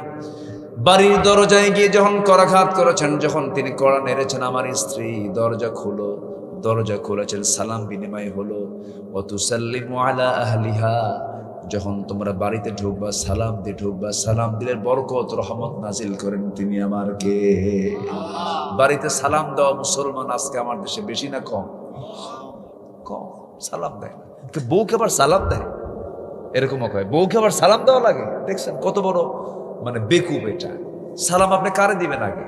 S1: বাড়ির দরজায় গিয়ে যখন করাঘাত করেছেন, যখন তিনি কড়া নেড়েছেন, আমার স্ত্রী দরজা খুলো, দরজা খুলেছেন, সালাম বিনিময় হলো। ওয়াতুসাল্লিমু আলা আহলিহা, যখন তোমরা বাড়িতে ঢুকবা সালাম দিয়ে ঢুকবা, সালাম দিলে বরকত রহমত নাজিল করেন তিনি আমার কে। বাড়িতে সালাম দেওয়া মুসলমান আজকে আমার দেশে বেশি না কম? কম সালাম দেয়। বউকে আবার সালাম দেয়, এরকমও কয় বউকে আবার সালাম দেওয়া লাগে। দেখছেন কত বড় মানে বেকুব এটা। সালাম আপনি কারে দিবেন আগে?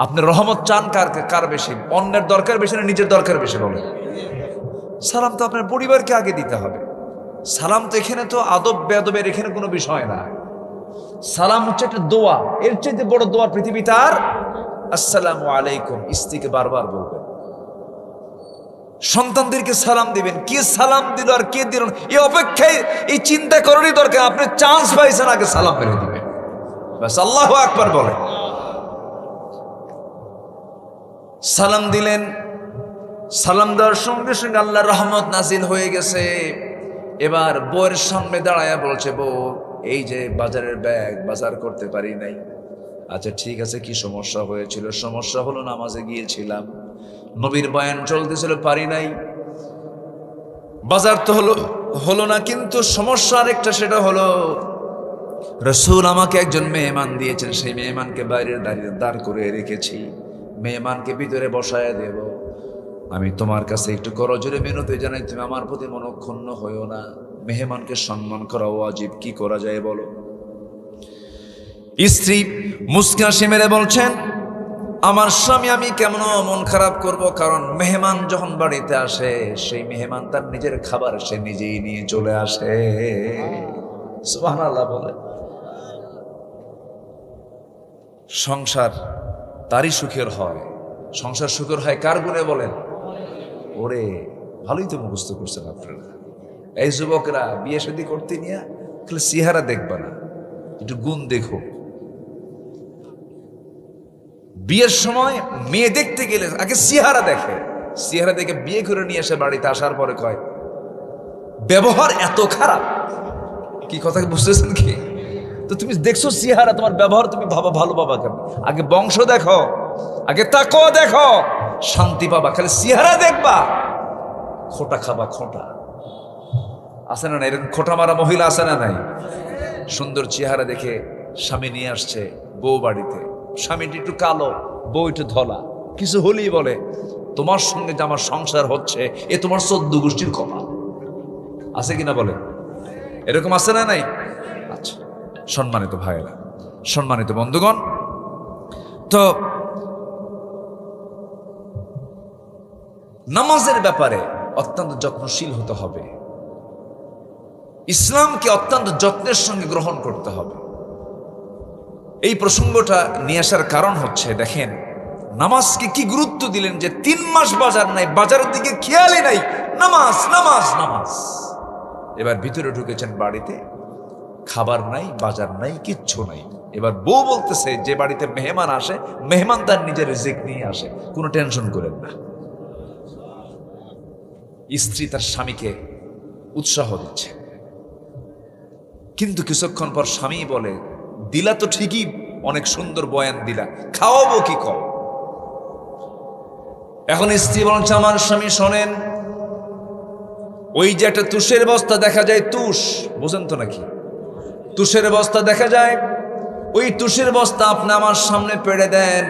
S1: আপনি রহমত চান কার বেশি? অন্যের দরকার বেশি না নিজের দরকার বেশি? বলেন। সালাম তো আপনার পরিবারকে আগে দিতে হবে। সালাম তো এখানে তো আদব বেয়াদবের এখানে কোনো বিষয় না। সালাম হচ্ছে একটা দোয়া, এর চেয়ে বড় দোয়া পৃথিবীতে আর? আসসালামু আলাইকুম, স্ত্রীকে বারবার বলবেন। সন্তানদেরকে সালাম দিবেন, কে সালাম দিল আর কে দিল এই অপেক্ষায় এই চিন্তা করারই দরকার। আপনি চান্স পাইছেন, আগে সালাম মেরে দিবেন, ব্যাস। আল্লাহু আকবার বলেন। সালাম দিলেন, সালাম দেওয়ার সঙ্গে সঙ্গে আল্লাহর রহমত নাজিল হয়ে গেছে। এবার বউয়ের সামনে দাঁড়ায়া বলছে, বউ, এই যে বাজারের ব্যাগ বাজার করতে পারি নাই। আচ্ছা ঠিক আছে, কি সমস্যা হয়েছিল? সমস্যা হলো নামাজে গিয়েছিলাম, নবীর বয়ান চলতেছিল, পারি নাই। বাজার তো হলো না, কিন্তু সমস্যা আরেকটা, সেটা হলো রাসূল আমাকে একজন মেহমান দিয়েছেন, সেই মেহমানকে বাইরের দাঁড় করে রেখেছি, মেহমানকে ভিতরে বসায় দেব। আমি তোমার কাছে একটু করজোরে মিনতি জানাই, তুমি আমার প্রতি মনক্ষুণ্ণ হইও না। মেহমানকে সম্মান করা ওয়াজিব, কি করা যায় বলো? স্ত্রী মুস্কা হাসি মেরে বলছেন, আমার স্বামী, আমি কেমন মন খারাপ করব, কারণ মেহমান যখন বাড়িতে আসে, সেই মেহমান তার নিজের খাবার সে নিজেই নিয়ে চলে আসে। সুবহানাল্লাহ বলে। সংসার তারই সুখের হয়। সংসার সুখের হয় কার গুণে বলেন? ওরে ভালোই তো মুখস্থ করছেন আপনারা। এই যুবকরা বিয়ে শাদী করতে নিয়ে খালি চেহারা দেখবা না, একটু গুণ দেখো। বিয়ের সময় মেয়ে দেখতে গেলে আগে চেহারা দেখে, চেহারা দেখে বিয়ে করে নিয়ে এসে বাড়িতে আসার পরে কয় ব্যবহার এত খারাপ। কি কথা বুঝতেছেন কি? তো তুমি দেখছো চেহারা, তোমার ব্যবহার তুমি ভাবা ভালো পাবা কেন? আগে বংশ দেখো, আগে তাকওয়া দেখো, শান্তি পাবা। খালি চেহারা দেখবা, খোটা খাবা। খোটা আছে না নাই? এরকম খোটা মারা মহিলা আছে না নাই? সুন্দর চেহারা দেখে স্বামী নিয়ে আসছে বউ বাড়িতে, স্বামীটি একটু কালো, বউ একটু ধলা, কিছু হলেই বলে তোমার সঙ্গে যে আমার সংসার হচ্ছে এ তোমার 14 গোষ্ঠীর কপাল। আছে কিনা বলে? এরকম আছে না নাই? আচ্ছা, সম্মানিত ভাইয়েরা, সম্মানিত বন্ধুগণ, তো নামাজের ব্যাপারে অত্যন্ত যত্নশীল হতে হবে। ইসলামকে অত্যন্ত যত্নের সঙ্গে গ্রহণ করতে হবে। এই প্রসঙ্গটা নিয়ে আসার কারণ হচ্ছে, দেখেন নামাজকে কি গুরুত্ব দিলেন, যে 3 মাস বাজার নাই, বাজারের দিকে খেয়ালই নাই, নামাজ নামাজ নামাজ। এবার ভিতরে ঢুকেছেন বাড়িতে, খাবার নাই, বাজার নাই, কিচ্ছু নাই। এবার বউ বলতেছে যে বাড়িতে মেহমান আসে, মেহমান তার নিজের রিজিক নিয়ে আসে, কোনো টেনশন করেন না। স্ত্রী তার স্বামীকে উৎসাহ দিচ্ছে, কিন্তু কিছুক্ষণ পর স্বামী বলে, দিলা তো ঠিকই, অনেক সুন্দর বয়ান দিলা, খাওয়াবো কি কম। এখন স্ত্রী বলছে, আমার স্বামী শোনেন, ওই যে একটা তুষের বস্তা দেখা যায়, তুষ বুঝেন তো নাকি, তুষের বস্তা দেখা যায়, ওই তুষের বস্তা আপনি আমার সামনে পেড়ে দেন।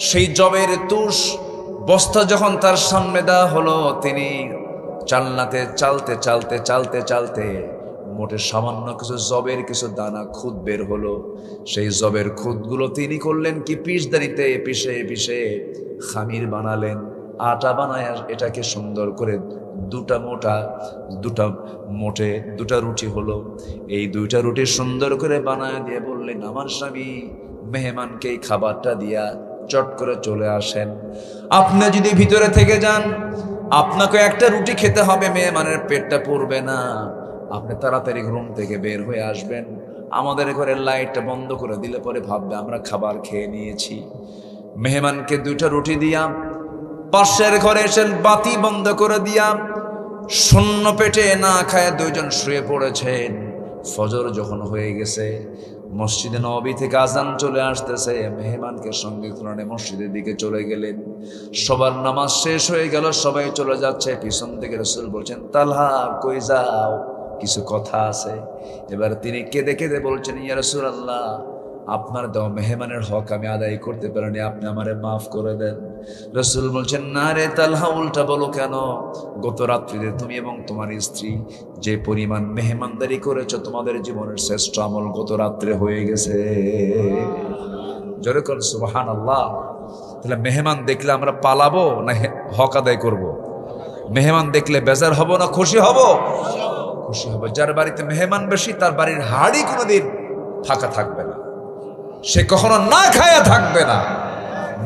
S1: সেই জবের তুষ বস্তা যখন তার সামনে দেওয়া হলো, তিনি চালনাতে চালতে চালতে চালতে চালতে মোটে সামান্য কিছু জবের কিছু দানা খুদ বের হলো। সেই জবের খুদগুলো তিনি করলেন কি, পিসদানিতে পিষে পিষে খামির বানালেন, আটা বানায় এটাকে সুন্দর করে দুটা মোটে দুটা রুটি হলো। এই দুইটা রুটি সুন্দর করে বানায় দিয়ে বললেন, আমার স্বামী মেহমানকে এই খাবারটা দিয়া চট করে চলে আসেন। আপনি যদি ভিতরে থেকে যান, আপনাকে একটা রুটি খেতে হবে, মেহমানের পেটটা পড়বে না। আপনি তাড়াতাড়ি রুম থেকে বের হয়ে আসবেন, আমাদের ঘরের লাইটটা বন্ধ করে দিলে পরে ভাববে আমরা খাবার খেয়ে নিয়েছি। মেহমানকে দুইটা রুটি দিয়া পাশের ঘরে এসে বাতি বন্ধ করে দিয়া শূন্য পেটে না খায় দুইজন শুয়ে পড়েছেন। ফজর যখন হয়ে গেছে, মসজিদে নববী থেকে আজান চলে আসতেছে, মেহমানকে সঙ্গে করে মসজিদের দিকে চলে গেলেন। সবার নামাজ শেষ হয়ে গেল, সবাই চলে যাচ্ছে। পিছন থেকে রাসূল বলছেন, তালহা কই যাও, কিছু কথা আছে। এবার তিনি কেঁদে কেঁদে বলছেন, ইয়া রাসূলুল্লাহ, আপনার দেওয়া মেহমানের হক আমি আদায় করতে পারিনি, আপনি আমারে মাফ করে দেন। রাসূল বলছেন, না রে তালহা, উল্টা বলো কেন? গত রাত্রিতে তুমি এবং তোমার স্ত্রী যে পরিমাণ মেহমানদারি করেছো, তোমাদের জীবনের শ্রেষ্ঠ আমল গত রাত্রে হয়ে গেছে। জোরে কর সুবহানাল্লাহ। তাহলে মেহমান দেখলে আমরা পালাবো না হক আদায় করব? মেহমান দেখলে বেজার হব না খুশি হব? খুশি হব। যার বাড়িতে মেহমান বেশি, তার বাড়ির হাড়ি কোনোদিন ফাঁকা থাকবে না, সে কখনো না খায়া থাকবে না।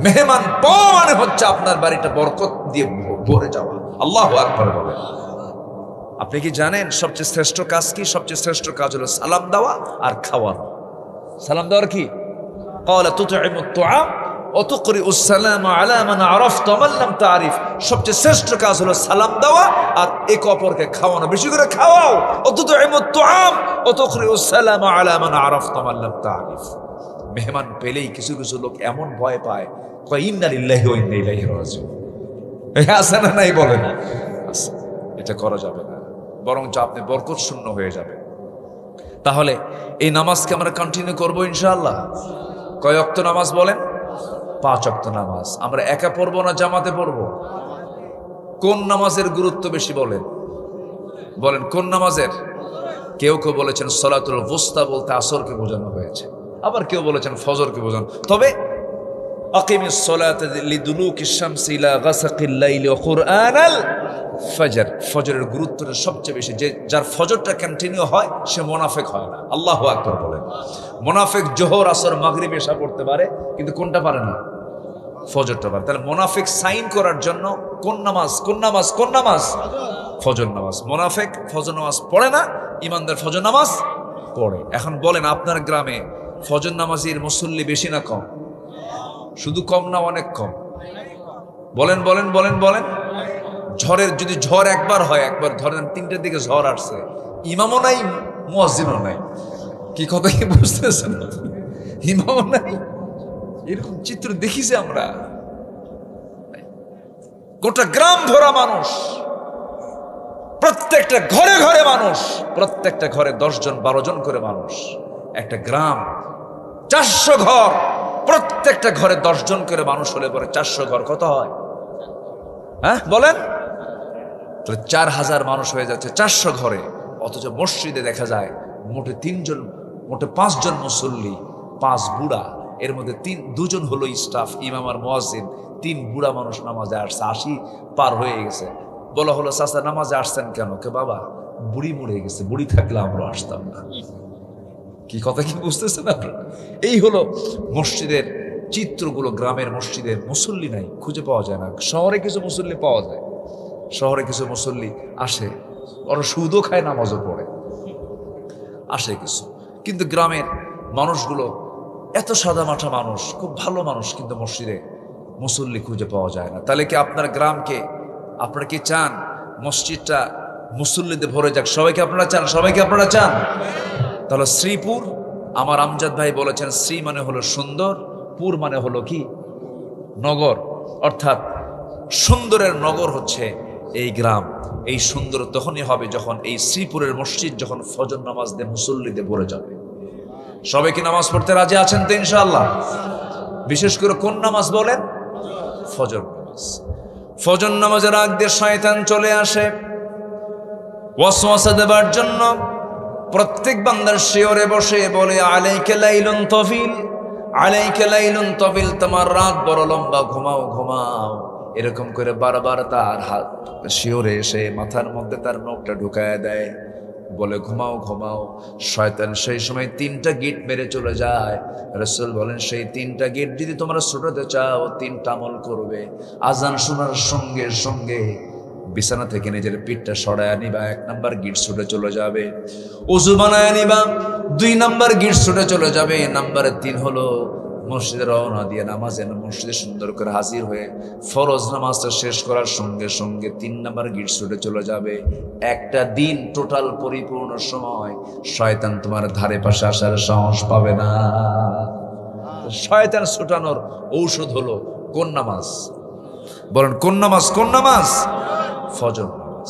S1: মেহমান পাওয়া মানে হচ্ছে আপনার বাড়িটা বরকত দিয়ে ভরে যাওয়া। আল্লাহু আকবার বলেন। আপনি কি জানেন সবচেয়ে শ্রেষ্ঠ কাজ কি? সবচেয়ে শ্রেষ্ঠ কাজ হলো সালাম দেওয়া আর খাওয়ানো। সালাম দেওয়ার কি? ক্বালা তুতঈমুত তুআম ওয়া তুকরিউস সালাম আলা মান আরাফতা ওয়া মান লাম তারিফ। সবচেয়ে শ্রেষ্ঠ কাজ হলো সালাম দেওয়া আর একে অপরকে খাওয়ানো। বেশি করে খাওয়াও। ওয়া তুতঈমুত তুআম ওয়া তুকরিউস সালাম আলা মান আরাফতা ওয়া মান লাম তারিফ। মেহমান পেলেই কিছু কিছু লোক এমন ভয় পায়, কয় ইন্না লিল্লাহি ওয়া ইন্না ইলাইহি রাজিউন। আছে না নাই বলেন? এটা করা যাবে না, বরঞ্চ আপনি বরকত শূন্য হয়ে যাবে। তাহলে এই নামাজকে আমরা কন্টিনিউ করবো ইনশাআল্লাহ। কয় ওয়াক্ত নামাজ বলেন? 5 ওয়াক্ত নামাজ। আমরা একা পড়বো না জামাতে পড়বো? কোন নামাজের গুরুত্ব বেশি বলেন? বলেন কোন নামাজের? কেউ কেউ বলেছেন সলাতুল ওয়ুস্তা বলতে আসরকে বোঝানো হয়েছে, আবার কেউ বলেছেন ফজরকে বোঝানো। তবে আকিমিস সালাতা লিদুলুকিশ শামসি ইলা গাসাকিল লাইলি ওয়া কুরআনাল ফজর। ফজরের গুরুত্বটা সবচেয়ে বেশি। যে যার ফজরটা কন্টিনিউ হয় সে মুনাফিক হয় না। আল্লাহু আকবার বলেন। মুনাফিক জোহর আসর মাগরিব এশা পড়তে পারে, কিন্তু কোনটা পারে না? ফজরটা পারে। তাহলে মুনাফিক সাইন করার জন্য কোন নামাজ? কোন নামাজ? কোন নামাজ? ফজর নামাজ। মুনাফিক ফজর নামাজ পড়ে না, ইমানদার ফজর নামাজ পড়ে। এখন বলেন আপনার গ্রামে ফজর নামাজের মুসল্লি বেশি না কম? শুধু কম না অনেক কম? বলেন বলেন বলেন বলেন। ঝড়ের যদি ঝড় একবার হয়, একবার ধরেন 3টার দিকে ঝড় আসছে, ইমামও নাই মুয়াজ্জিনও নাই, কি কথা কি বুঝতেছেন? ইমামও নাই, এরকম চিত্র দেখিছে আমরা। গোটা গ্রাম ভরা মানুষ, প্রত্যেকটা ঘরে ঘরে মানুষ, প্রত্যেকটা ঘরে 10 জন 12 জন করে মানুষ। একটা গ্রাম 400 ঘর, প্রত্যেকটা ঘরে 10 জন করে মানুষ হলে পরে 400 ঘর কত হয়? হ্যাঁ বলেন। 4000 মানুষ হয়ে যাচ্ছে 400 ঘরে। অথচ মসজিদে দেখা যায় মোটে 3 জন, মোটে 5 জন মুসল্লি, 5 বুড়া, এর মধ্যে 2 জন হলো স্টাফ, ইমাম আর মুয়াজ্জিন। 3 বুড়া মানুষ নামাজে আসছে, 80 পার হয়ে গেছে। বলা হলো চাচা নামাজে আসছেন কেন? কে বাবা বুড়ি মরে গেছে, বুড়ি থাকলে আমরা আসতাম না। কি কথা কি বুঝতেছেন আপনারা? এই হলো মসজিদের চিত্রগুলো। গ্রামের মসজিদের মুসল্লি নাই, খুঁজে পাওয়া যায় না। শহরে কিছু মুসল্লি পাওয়া যায়, শহরে কিছু মুসল্লি আসে, ওরা সুদও খায়, নামাজও পড়ে, আসে কিছু। কিন্তু গ্রামের মানুষগুলো এত সাদা মাঠা মানুষ, খুব ভালো মানুষ, কিন্তু মসজিদে মুসল্লি খুঁজে পাওয়া যায় না। তাহলে কি আপনার গ্রামকে, আপনারা কি চান মসজিদটা মুসল্লিতে ভরে যাক? সবাইকে আপনারা চান? সবাইকে আপনারা চান? তাহলে শ্রীপুর, আমার আমজাদ ভাই বলেছেন, শ্রী মানে হলো সুন্দর, পুর মানে হলো কি নগর, অর্থাৎ সুন্দরের নগর হচ্ছে এই গ্রাম। এই সুন্দর তখনই হবে যখন এই শ্রীপুরের মসজিদ যখন ফজর নামাজ দিয়ে মুসল্লিতে ভরে যাবে। সবাই কি নামাজ পড়তে রাজি আছেন তো ইনশাআল্লাহ? বিশেষ করে কোন নামাজ বলেন? ফজর নামাজ। ফজর নামাজের আগ দিয়ে শয়তান চলে আসে ওয়াসওয়াসা দেবার জন্য। প্রত্যেক বান্দার শিয়রে বসে বলে, আলাইকা লাইলুন তফিল, আলাইকা লাইলুন তফিল, তোমার রাত বড় লম্বা, ঘুমাও ঘুমাও। এরকম করে বারবার তার হাত শিওরে এসে মাথার মধ্যে তার নখটা ঢুকায় দেয়, বলে ঘুমাও ঘুমাও। শয়তান সেই সময় 3টা গিট মেরে চলে যায়। রাসূল বলেন, সেই 3টা গিট যদি তোমরা ছুটাতে চাও, 3টা আমল করবে। আজান শোনার সঙ্গে সঙ্গে বিছানা থেকে নিজের পিঠটা সরায় নিবা, 1 নাম্বার গিট ছুটে চলে যাবে। ওযু বানায় নিবা, 2 নাম্বার গিট ছুটে চলে যাবে। নাম্বার 3 হলো মসজিদে রওনা দিয়ে নামাজে মসজিদে সুন্দর করে হাজির হয়ে ফরজ নামাজটা শেষ করার সঙ্গে সঙ্গে 3 নাম্বার গিট ছুটে চলে যাবে। একটা দিন টোটাল পরিপূর্ণ সময় শয়তান তোমার ধারে পাশে আসার সাহস পাবে না। শয়তান ছুটানোর ঔষধ হলো কোন নামাজ? বলেন কোন নামাজ? কোন নামাজ? ফজর নামাজ।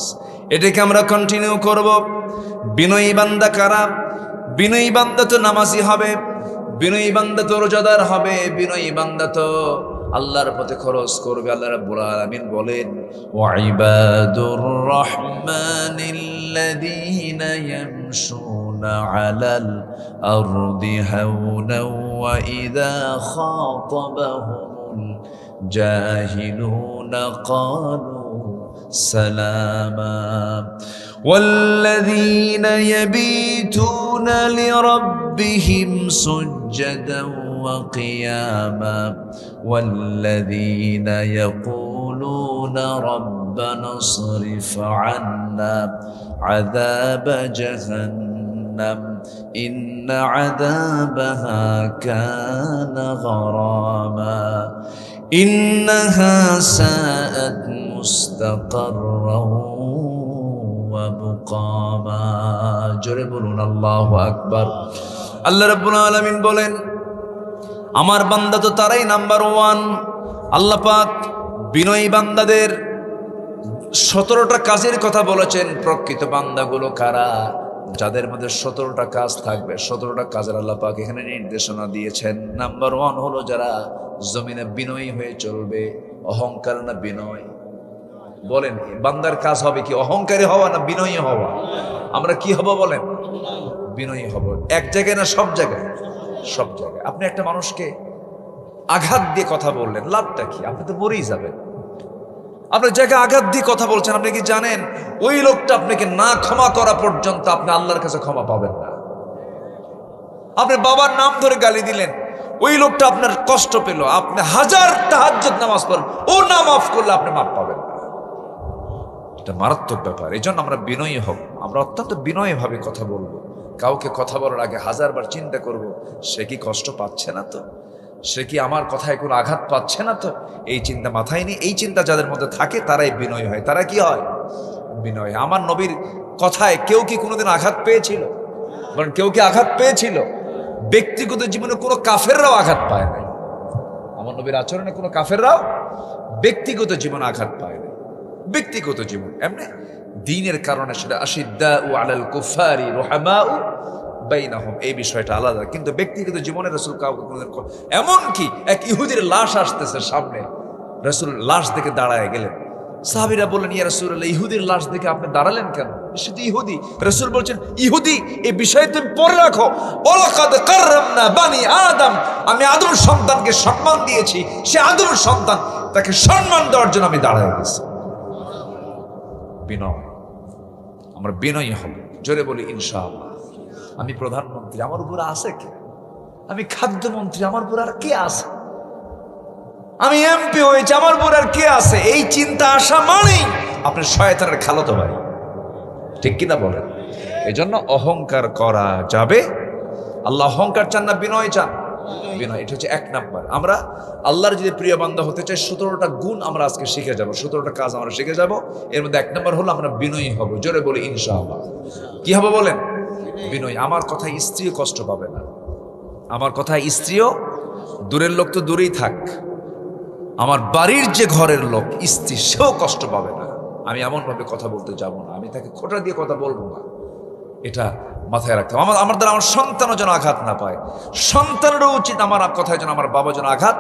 S1: এটাকে আমরা কন্টিনিউ করব। বিনয়ী বান্দা কারা? বিনয়ী বান্দা তো নামাজি হবে, বিনয়ী বান্দা তো রোজাদার হবে, বিনয়ী বান্দা তো আল্লাহর পথে খরচ করবে। আল্লাহ রাব্বুল আলামিন বলেন, ওয়া ইবাদুর রাহমানিল্লাযীনা ইয়ামশুনা আলাল আরদি হাওনা ওয়া ইযা খাতাবাহুমুল জাহিলুনা ক্বালু সালামা والذين يبيتون لربهم سجدا وقياما والذين يقولون ربنا اصرف عنا عذاب جهنم إن عذابها كان غراما إنها ساءت مستقرا ومقاما জোরে বলুন আল্লাহু আকবার। আল্লাহ রাব্বুল আলামিন বলেন, আমার বান্দা তো তারাই নাম্বার 1। আল্লাহ পাক বিনয়ী বান্দাদের 17টা কাজের কথা বলেছেন। প্রকৃত বান্দাগুলো কারা? যাদের মধ্যে 17টা কাজ থাকবে। 17টা কাজের আল্লাহ পাক এখানে নির্দেশনা দিয়েছেন। নাম্বার 1 হলো যারা জমিনে বিনয়ী হয়ে চলবে। অহংকার না বিনয়? বলেন, বান্দার কাজ হবে কি? অহংকারী হওয়া না বিনয়ী হওয়া? আমরা কি হব বলেন? বিনয়ী হব। এক জায়গায় না সব জায়গায়? সব জায়গায়। আপনি একটা মানুষকে আঘাত দিয়ে কথা বললেন, লাভটা কি? আপনি তো মরেই যাবেন। আপনার জায়গায় আঘাত দিয়ে কথা বলছেন, আপনি কি জানেন ওই লোকটা আপনাকে না ক্ষমা করা পর্যন্ত আপনি আল্লাহর কাছে ক্ষমা পাবেন না? আপনি বাবার নাম ধরে গালি দিলেন, ওই লোকটা আপনার কষ্ট পেল, আপনি 1000 তাহাজ্জুদ নামাজ পড়েন, ও না মাফ করলে আপনি মাফ পাবেন না। এটা মারাত্মক ব্যাপার। এই জন্য আমরা বিনয়ী হব। আমরা অত্যন্ত বিনয়ী ভাবে কথা বলবো। কাউকে কথা বলার আগে 1000 বার চিন্তা করব, সে কি কষ্ট পাচ্ছে না তো? সে কি আমার কথায় কোনো আঘাত পাচ্ছে না তো? এই চিন্তা মাথায় নেই। এই চিন্তা যাদের মধ্যে থাকে তারাই বিনয়ী হয়। তারা কি হয়? বিনয়ী। আমার নবীর কথায় কেউ কি কোনোদিন আঘাত পেয়েছিল? বলেন, কেউ কি আঘাত পেয়েছিল? ব্যক্তিগত জীবনে কোনো কাফেররাও আঘাত পায় নাই। আমার নবীর আচরণে কোনো কাফেররাও ব্যক্তিগত জীবনে আঘাত পায় না। ব্যক্তিগত জীবন এমনি দ্বীনের কারণে সেটা আশিদ্দাউ আলাল কুফারি রুহামাউ বাইনাহুম, এই বিষয়টা আলাদা। কিন্তু ব্যক্তিগত জীবনে রাসূল কাউকে কোনোদিন, এমনকি এক ইহুদির লাশ আসতেছে সামনে, রাসূল লাশ দেখে দাঁড়ায় গেলেন। সাহাবীরা বললেন, ইয়া রাসূলুল্লাহ, ইহুদির লাশ দেখে আপনি দাঁড়ালেন কেন? সে তো ইহুদি। রাসূল বলছেন, ইহুদি এই বিষয় তুমি পড়ে রাখো। ওয়ালাকাদ কাররামনা বানি আদম, আমি আদম সন্তানকে সম্মান দিয়েছি। সে আদম সন্তান, তাকে সম্মান দেওয়ার জন্য আমি দাঁড়ায় গেছি। বিনয়। আমরা বিনয়ী হব। জোরে বলি ইনশাআল্লাহ। আমি প্রধানমন্ত্রী, আমার উপর আছে কে? আমি খাদ্যমন্ত্রী, আমার উপর আর কে আছে? আমি এমপি হয়েছি, আমার উপর আর কে আছে? এই চিন্তা আসা মানেই আপনার শয়তানের খালাতো ভাই, ঠিক কিনা বলেন? এই জন্য অহংকার করা যাবে। আল্লাহ অহংকার চান না বিনয় চান? বিনয়, এটা হচ্ছে 1 নাম্বার। আমরা আল্লাহর যদি প্রিয় বান্দা হতে চাই 17টা গুণ আমরা আজকে শিখে যাব, 17টা কাজ আমরা শিখে যাব। এর মধ্যে 1 নাম্বার হলো আমরা বিনয়ী হব। জোরে বলি ইনশাআল্লাহ। কি হবে বলেন? বিনয়। আমার কথায় স্ত্রীও কষ্ট পাবে না, আমার কথায় স্ত্রীও, দূরের লোক তো দূরেই থাক, আমার বাড়ির যে ঘরের লোক স্ত্রী, সেও কষ্ট পাবে না। আমি এমনভাবে কথা বলতে যাব না, আমি তাকে খোঁটা দিয়ে কথা বলবো না। এটা মাথায় রাখতে হবে। আমার দ্বারা আমার সন্তানও যেন আঘাত না পায়, সন্তানেরও উচিত আমার কথায় যেন আমার বাবা যেন আঘাত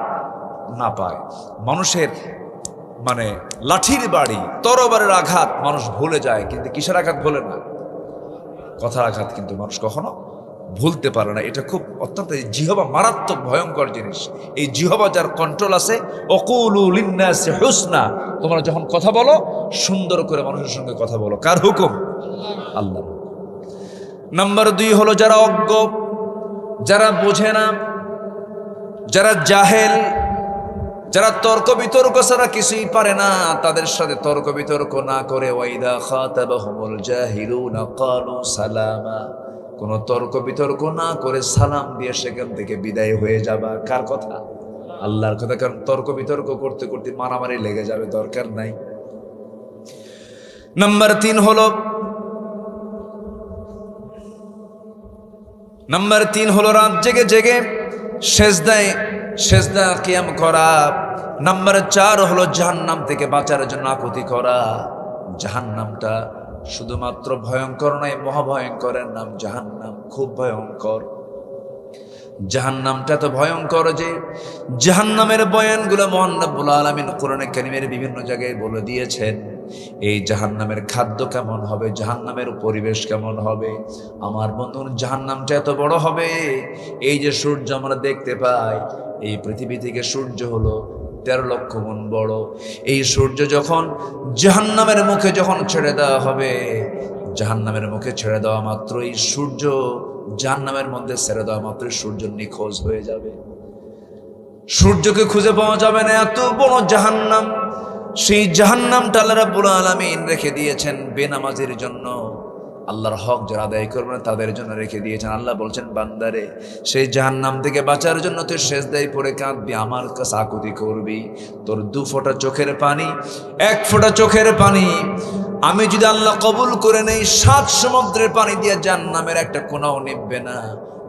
S1: না পায়। মানুষের মানে লাঠির বাড়ি, তরবারের আঘাত মানুষ ভুলে যায়, কিন্তু কিসের আঘাত ভোলে না? কথার আঘাত কিন্তু মানুষ কখনো ভুলতে পারে না। এটা খুব অত্যন্ত, জিহবা মারাত্মক ভয়ঙ্কর জিনিস। এই জিহবা যার কন্ট্রোল আছে, অকুলু লিন্নাসি হুসনা, তোমরা যখন কথা বলো সুন্দর করে মানুষের সঙ্গে কথা বলো। কার হুকুম? আল্লাহ। নাম্বার 2 হলো যারা অজ্ঞ, যারা বোঝে না, যারা জাহেল, যারা তর্ক বিতর্ক ছাড়া কিছুই পারে না, তাদের সাথে তর্ক বিতর্ক না করে ওয়াইদা খাতাবাহুমুল জাহিলুনা ক্বালু সালামা, কোন তর্ক বিতর্ক না করে সালাম দিয়ে সেখান থেকে বিদায় হয়ে যাবা। কার কথা? আল্লাহর কথা। কারণ তর্ক বিতর্ক করতে করতে মারামারি লেগে যাবে, দরকার নাই। নাম্বার 3 হলো রাত জেগে জেগে সেজদা কিয়াম করা। নাম্বার 4 হলো জাহান্নাম থেকে বাঁচার জন্য আকুতি করা। জাহান্নামটা শুধুমাত্র ভয়ঙ্কর নয়, মহাভয়ঙ্করের নাম জাহান্নাম, খুব ভয়ঙ্কর। জাহান্নামটা তো ভয়ঙ্কর যে জাহান্নামের বয়ানগুলো মহান রব্বুল আলামিন কোরআনে কারীমের বিভিন্ন জায়গায় বলে দিয়েছেন। এই জাহান্নামের খাদ্য কেমন হবে, জাহান্নামের পরিবেশ কেমন হবে। আমার বন্ধুর জাহান্নামটা এত বড় হবে, এই যে সূর্য আমরা দেখতে পাই, এই পৃথিবী থেকে সূর্য হলো 13 লক্ষ গুণ বড়। এই সূর্য যখন জাহান্নামের মুখে যখন ছেড়ে দেওয়া হবে, জাহান্নামের মুখে ছেড়ে দেওয়া মাত্রই সূর্য, জাহান্নামের মধ্যে ছেড়ে দেওয়া মাত্রই সূর্য নিখোঁজ হয়ে যাবে, সূর্যকে খুঁজে পাওয়া যাবে না। এত বড় জাহান্নাম। সেই জাহান্নামটা আল্লাহ রাব্বুল আলামিন রেখে দিয়েছেন বেনামাজির জন্য। আল্লাহর হক যারা আদায় করবে না তাদের জন্য রেখে দিয়েছেন। আল্লাহ বলছেন, বান্দারে সেই জাহান্নাম থেকে বাঁচার জন্য তুই সেজদায় পড়ে কাঁদবি, আমার কাছে আকুতি করবি। তোর 2 ফোঁটা চোখের পানি, 1 ফোঁটা চোখের পানি আমি যদি আল্লাহ কবুল করে নেই, 7 সমুদ্রের পানি দিয়ে জাহান্নামের একটা কোনাও নিববে না।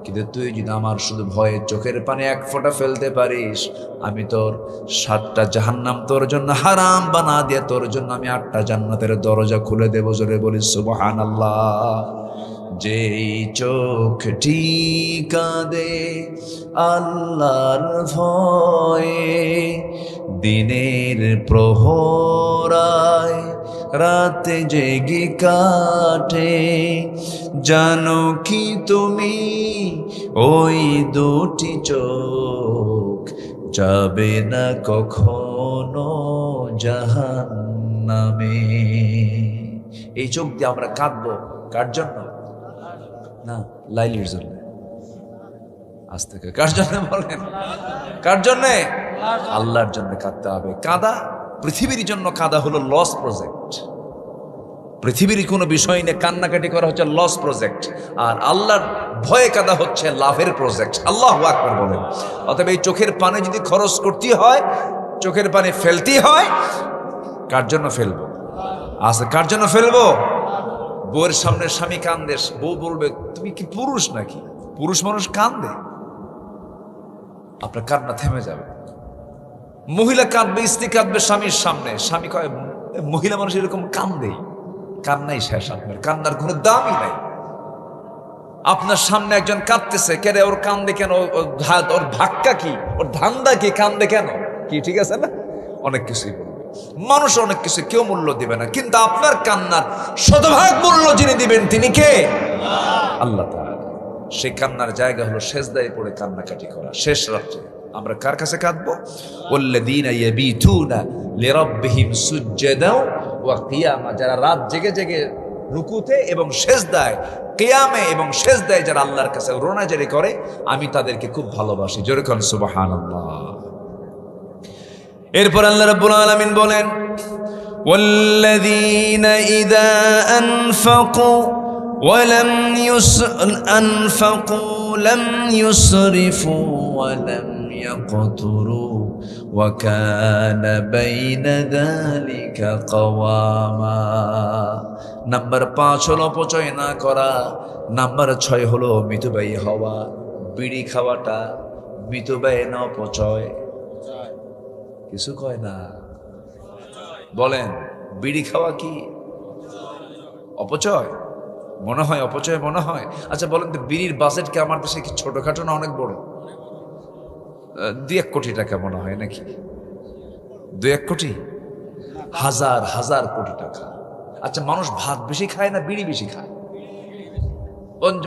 S1: কিন্তু তুই যদি আমার শুধু ভয়ে চোখের পানি 1 ফোঁটা ফেলতে পারিস, আমি তোর 7টা জাহান্নাম তোর জন্য হারাম বানা দিয়ে তোর জন্য আমি 8টা জান্নাতের দরজা খুলে দেব। জোরে বলি সুবহানাল্লাহ। যেই চোখটি কাঁদে আল্লাহর ভয়ে, দিনের প্রহরায় রাতে জেগে কাটে, জানো কি তুমি ওই 2টি চোখ যাবে না কখনো জাহান্নামে। এই চোখ দিয়ে আমরা কাঁদবো কার জন্য? না, লাইলির জন্য। আজ থেকে কার জন্য বলেন? কার জন্য? আল্লাহর জন্য কাঁদতে হবে। কাঁদা পৃথিবীর জন্য কাঁদা হলো লস প্রজেক্ট। পৃথিবীর কোনো বিষয় নিয়ে কান্নাকাটি করা হচ্ছে লস প্রজেক্ট, আর আল্লাহর ভয়ে কাঁদা হচ্ছে লাভের প্রজেক্ট। আল্লাহু আকবার বলেন। অতএব এই চোখের পানি যদি খরচ করতে হয়, চোখের পানি ফেলতে হয়, কার জন্য ফেলবো? আচ্ছা, কার জন্য ফেলবো? বউয়ের সামনে স্বামী কান্দে, বউ বলবে তুমি কি পুরুষ নাকি? পুরুষ মানুষ কান্দে, আপনার কান্না থেমে যাবে। মহিলা কাঁদবে, স্ত্রী কাঁদবে স্বামীর সামনে, স্বামী কয় মহিলা মানুষ এরকম কান্দে, কান্নাই শেষ, আপনার কান্নার কোনো দামই নাই। আপনার সামনে একজন কাঁদতেছে, কেন ওর কান্দে কেন? ওর ভাক্কা কি, ওর ধান্দা কি, কান্দে কেন? কি ঠিক আছে না? অনেক কিছুই বলবে মানুষ, অনেক কিছু কেউ মূল্য দিবে না, কিন্তু আপনার কান্নার শতভাগ মূল্য যিনি দিবেন তিনি কে? আল্লাহ তাআলা। সেই কান্নার জায়গা হলো সেজদায় পড়ে কান্নাকাটি করা শেষ রাত্রে। আমরা কার কাছে কাঁদবো? ওয়াল্লাযীনা ইয়াবিতুনা লিরাব্বিহিম সুজদাও ওয়া কিয়ামা, যারা রাত জেগে জেগে রুকুতে এবং সেজদায়, কিয়ামে এবং সেজদায় যারা আল্লাহর কাছে রোনাজারি করে, আমি তাদেরকে খুব ভালোবাসি। জোরে কোন সুবহানাল্লাহ। এরপর আল্লাহ রাব্বুল আলামিন বলেন, والذين إذا أنفقوا لم يسرفوا ولم يقتروا وكان بين ذلك قواما। নাম্বার 5 হলো অপচয় না করা। নাম্বার 6 হলো মিতব্যয়ী হওয়া। বিড়ি খাওয়াটা মিতব্যয় না অপচয়? কিছু কয় না, বলেন বিড়ি খাওয়া কি অপচয়? মনে হয় অপচয় মনে হয়। আচ্ছা বলেন তো, বিড়ির বাজেট কি আমার দেশে কি ছোটখাটো না অনেক বড়? 2-1 কোটি টাকা মনে হয় নাকি? 2-1 কোটি? হাজার হাজার কোটি টাকা। আচ্ছা মানুষ ভাত বেশি খায় না বিড়ি বেশি খায়?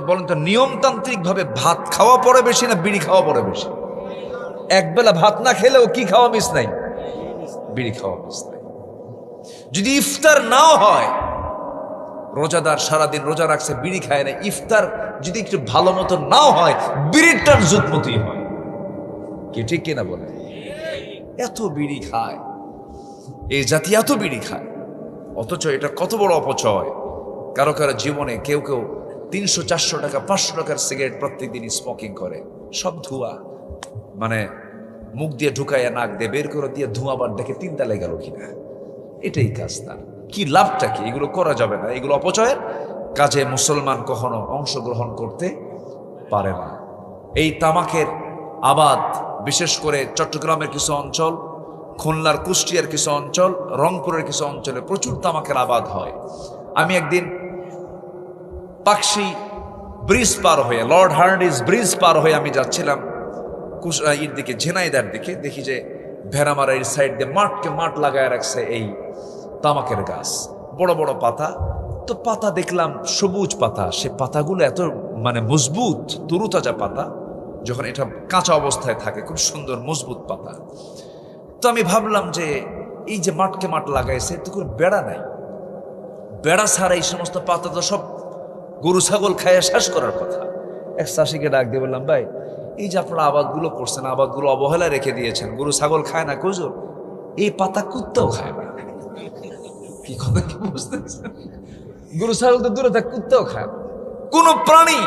S1: বলেন তো, নিয়মতান্ত্রিক ভাবে ভাত খাওয়া পড়ে বেশি না বিড়ি খাওয়া পড়ে বেশি? একবেলা ভাত না খেলেও কি খাওয়া মিস নাই? বিড়ি খাওয়া মিস নাই। যদি ইফতার নাও হয়, রোজাদার সারাদিন রোজা রাখছে বিড়ি খায় না, ইফতার যদি একটু ভালো মতো নাও হয়, বিড়িটার জুতমতি হয়। কি ঠিক কিনা বলে? এত বিড়ি খায় এই জাতি, এত বিড়ি খায়, অথচ এটা কত বড় অপচয়। কারো কারো জীবনে কেউ কেউ 300-400 টাকা 500 টাকার সিগারেট প্রত্যেক দিনই স্মোকিং করে। সব ধোঁয়া, মানে মুখ দিয়ে ঢুকাইয়া নাক দিয়ে বের করে দিয়ে ধোঁয়া বার দেখে 3 তালে গেল কিনা, এটাই কাজ তার। কি লাভটা কি? এগুলো করা যাবে না। এগুলো অপচয়ের কাজে মুসলমান কখনো অংশগ্রহণ করতে পারে না। এই তামাকের আবাদ বিশেষ করে চট্টগ্রামের কিছু অঞ্চল, খুলনার কুষ্টিয়ার কিছু অঞ্চল, রংপুরের কিছু অঞ্চলে প্রচুর তামাকের আবাদ হয়। আমি একদিন পাকশি ব্রিজ পার হয়ে, লর্ড হার্ডিস ব্রিজ পার হয়ে আমি যাচ্ছিলাম এর দিকে, ঝিনাইদার দিকে, দেখি যে ভেড়ামারার সাইড দিয়ে মাঠকে মাঠ লাগায় রাখছে এই তামাকের গাছ, বড় বড় পাতা। তো পাতা দেখলাম সবুজ পাতা, সে পাতাগুলো এত মানে মজবুত, তরুতাজা পাতা, যখন এটা কাঁচা অবস্থায় থাকে খুব সুন্দর মজবুত পাতা। তো আমি ভাবলাম যে এই যে মাঠকে মাঠ লাগাইছে, তো কোনো বেড়া নাই, বেড়া ছাড়া এই সমস্ত পাতা তো সব গরু ছাগল খাইয়া শেষ করার কথা। এক চাষিকে ডাক দিয়ে বললাম, ভাই এই যে আপনারা আবাদগুলো করছেন, আবাদগুলো অবহেলা রেখে দিয়েছেন, গরু ছাগল খায় না কুজুর, এই পাতা কুত্তাও খায় না। কি কথা কি বুঝতেছেন? গরু ছাগল তো দূরে থাক, কুত্তাও খায় না, কোনো প্রাণী